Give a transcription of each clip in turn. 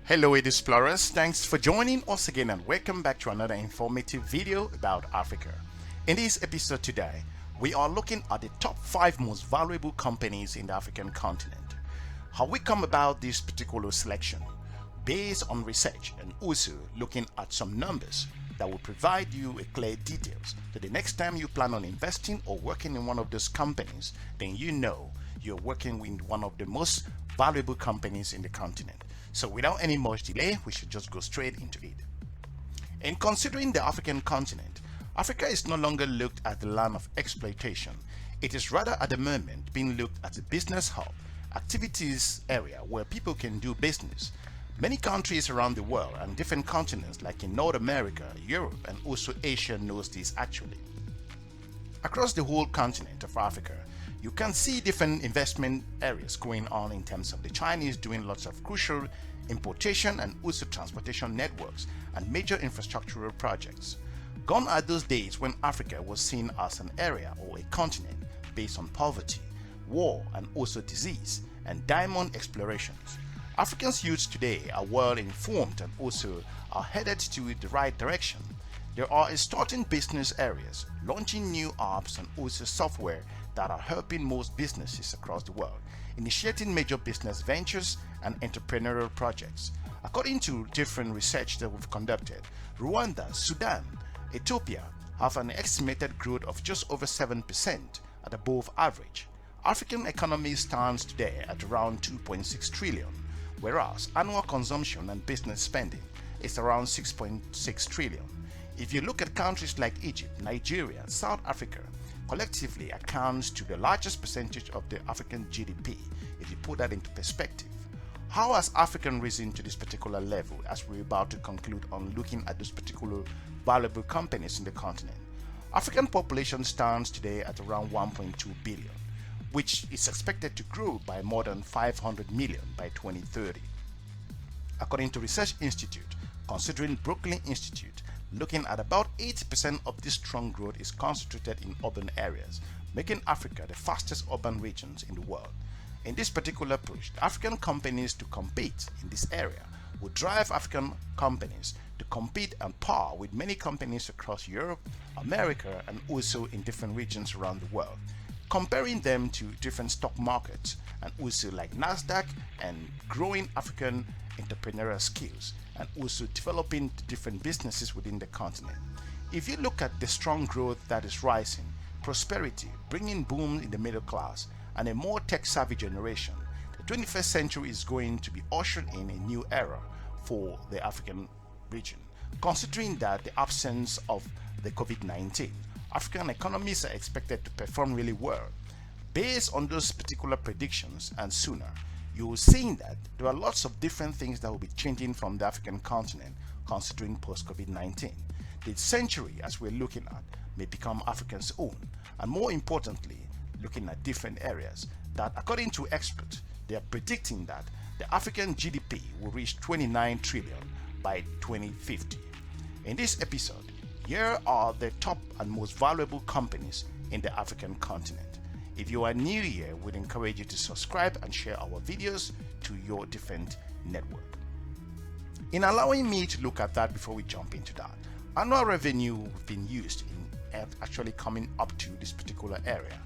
Hello EDUSPLORERs, thanks for joining us again and welcome back to another informative video about Africa. In this episode today, we are looking at the top 5 most valuable companies in the African continent. How we come about this particular selection, based on research and also looking at some numbers that will provide you a clear details so the next time you plan on investing or working in one of those companies, then you know you're working with one of the most valuable companies in the continent. So without any much delay, we should just go straight into it. In considering the African continent, Africa is no longer looked at the land of exploitation. It is rather at the moment being looked at a business hub, activities area where people can do business. Many countries around the world and different continents like in North America, Europe and also Asia knows this actually. Across the whole continent of Africa, you can see different investment areas going on in terms of the Chinese doing lots of crucial importation and also transportation networks and major infrastructural projects. Gone are those days when Africa was seen as an area or a continent based on poverty, war and also disease and diamond explorations. African youths today are well informed and also are headed to the right direction. There are starting business areas, launching new apps and also software that are helping most businesses across the world, initiating major business ventures and entrepreneurial projects. According to different research that we've conducted, Rwanda, Sudan, Ethiopia have an estimated growth of just over 7% at above average. African economy stands today at around 2.6 trillion, whereas annual consumption and business spending is around 6.6 trillion. If you look at countries like Egypt, Nigeria, South Africa, collectively accounts to the largest percentage of the African GDP if you put that into perspective. How has Africa risen to this particular level as we're about to conclude on looking at those particular valuable companies in the continent? African population stands today at around 1.2 billion, which is expected to grow by more than 500 million by 2030. According to Research Institute, considering Brooklyn Institute, looking at about 80% of this strong growth is concentrated in urban areas, making Africa the fastest urban regions in the world. In this particular push, African companies to compete in this area will drive African companies to compete and par with many companies across Europe, America and also in different regions around the world, comparing them to different stock markets and also like Nasdaq and growing African entrepreneurial skills and also developing different businesses within the continent. If you look at the strong growth that is rising, prosperity, bringing boom in the middle class and a more tech-savvy generation, the 21st century is going to be ushered in a new era for the African region. Considering that the absence of the COVID-19, African economies are expected to perform really well. Based on those particular predictions and sooner, you will see that there are lots of different things that will be changing from the African continent considering post-COVID-19. The century as we're looking at may become Africans' own, and more importantly, looking at different areas that according to experts, they are predicting that the African GDP will reach 29 trillion by 2050. In this episode, here are the top and most valuable companies in the African continent. If you are new here, we'd encourage you to subscribe and share our videos to your different network. In allowing me to look at that before we jump into that, annual revenue has been used in actually coming up to this particular area.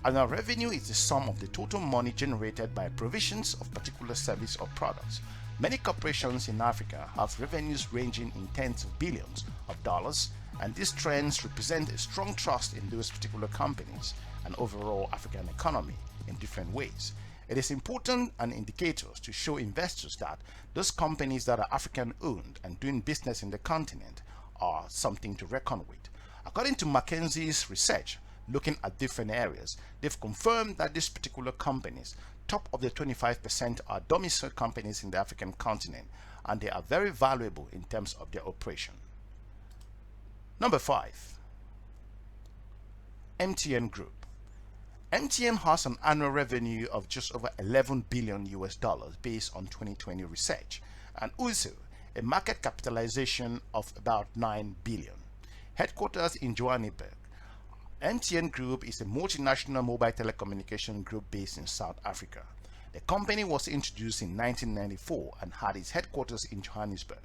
Annual revenue is the sum of the total money generated by provisions of particular service or products. Many corporations in Africa have revenues ranging in tens of billions of dollars, and these trends represent a strong trust in those particular companies and overall African economy in different ways. It is important and indicators to show investors that those companies that are African owned and doing business in the continent are something to reckon with. According to McKinsey's research, looking at different areas, they've confirmed that these particular companies, top of the 25%, are domiciled companies in the African continent, and they are very valuable in terms of their operation. Number 5, MTN Group. MTN has an annual revenue of just over 11 billion US dollars based on 2020 research, and also a market capitalization of about 9 billion. Headquarters in Johannesburg, MTN Group is a multinational mobile telecommunication group based in South Africa. The company was introduced in 1994 and had its headquarters in Johannesburg.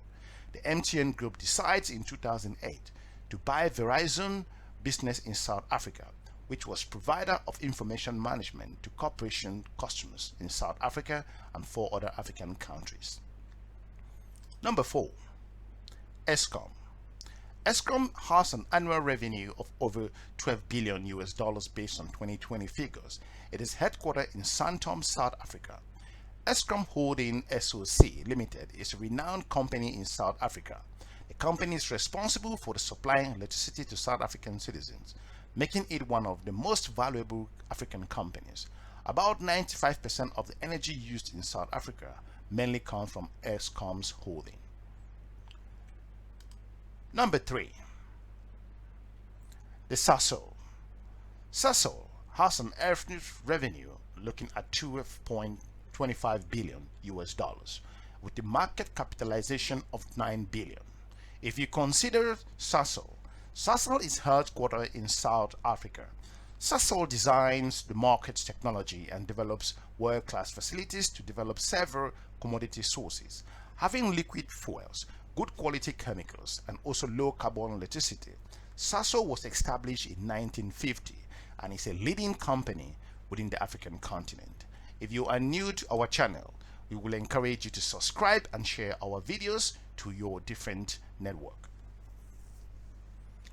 The MTN Group decides in 2008 to buy Verizon business in South Africa, which was provider of information management to corporation customers in South Africa and 4 other African countries. Number 4, Eskom. Eskom has an annual revenue of over $12 billion based on 2020 figures. It is headquartered in Sandton, South Africa. Eskom Holding SOC Limited is a renowned company in South Africa. The company is responsible for the supplying electricity to South African citizens, making it one of the most valuable African companies. About 95% of the energy used in South Africa mainly comes from Eskom's holding. Number 3, the SASOL. SASOL has an annual revenue looking at $12.25 billion with the market capitalization of $9 billion. If you consider SASOL is headquartered in South Africa. SASOL designs the market's technology and develops world-class facilities to develop several commodity sources, having liquid fuels, good quality chemicals, and also low carbon electricity. SASOL was established in 1950 and is a leading company within the African continent. If you are new to our channel, we will encourage you to subscribe and share our videos to your different network.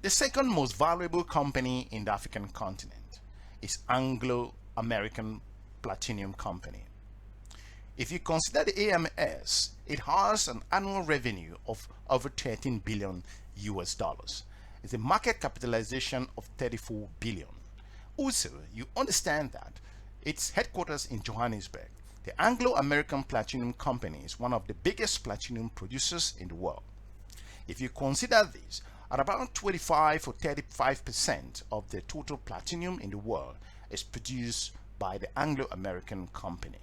The second most valuable company in the African continent is Anglo American Platinum Company. If you consider the AMS, it has an annual revenue of over $13 billion. It's a market capitalization of $34 billion. Also, you understand that its headquarters in Johannesburg. The Anglo American Platinum Company is one of the biggest platinum producers in the world. If you consider this, at about 25 or 35% of the total platinum in the world is produced by the Anglo American Company.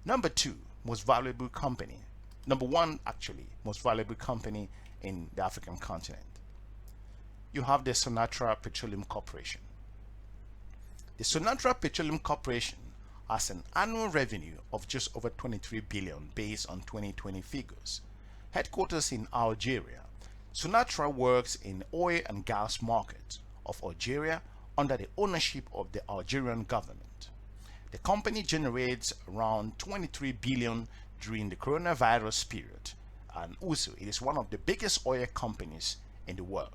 Number 2, most valuable company. Number 1, actually, most valuable company in the African continent. You have the Sonatra Petroleum Corporation. The Sonatra Petroleum Corporation has an annual revenue of just over $23 billion based on 2020 figures. Headquarters in Algeria, Sonatra works in the oil and gas market of Algeria under the ownership of the Algerian government. The company generates around $23 billion during the coronavirus period, and also it is one of the biggest oil companies in the world.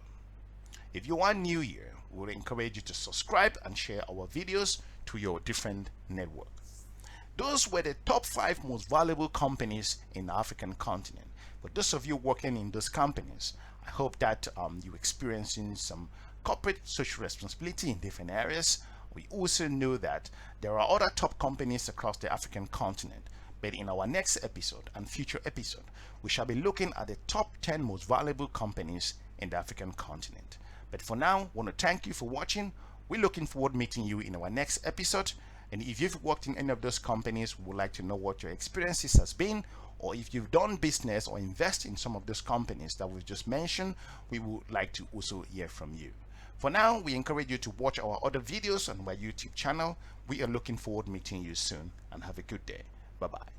If you are new here, we will encourage you to subscribe and share our videos to your different networks. Those were the top 5 most valuable companies in the African continent. For those of you working in those companies, I hope that you're experiencing some corporate social responsibility in different areas. We also know that there are other top companies across the African continent, but in our next episode and future episode, we shall be looking at the top 10 most valuable companies in the African continent. But for now, I want to thank you for watching. We're looking forward to meeting you in our next episode. And if you've worked in any of those companies, we would like to know what your experiences has been, or if you've done business or invest in some of those companies that we've just mentioned, we would like to also hear from you. For now, we encourage you to watch our other videos on my YouTube channel. We are looking forward to meeting you soon, and have a good day. Bye-bye.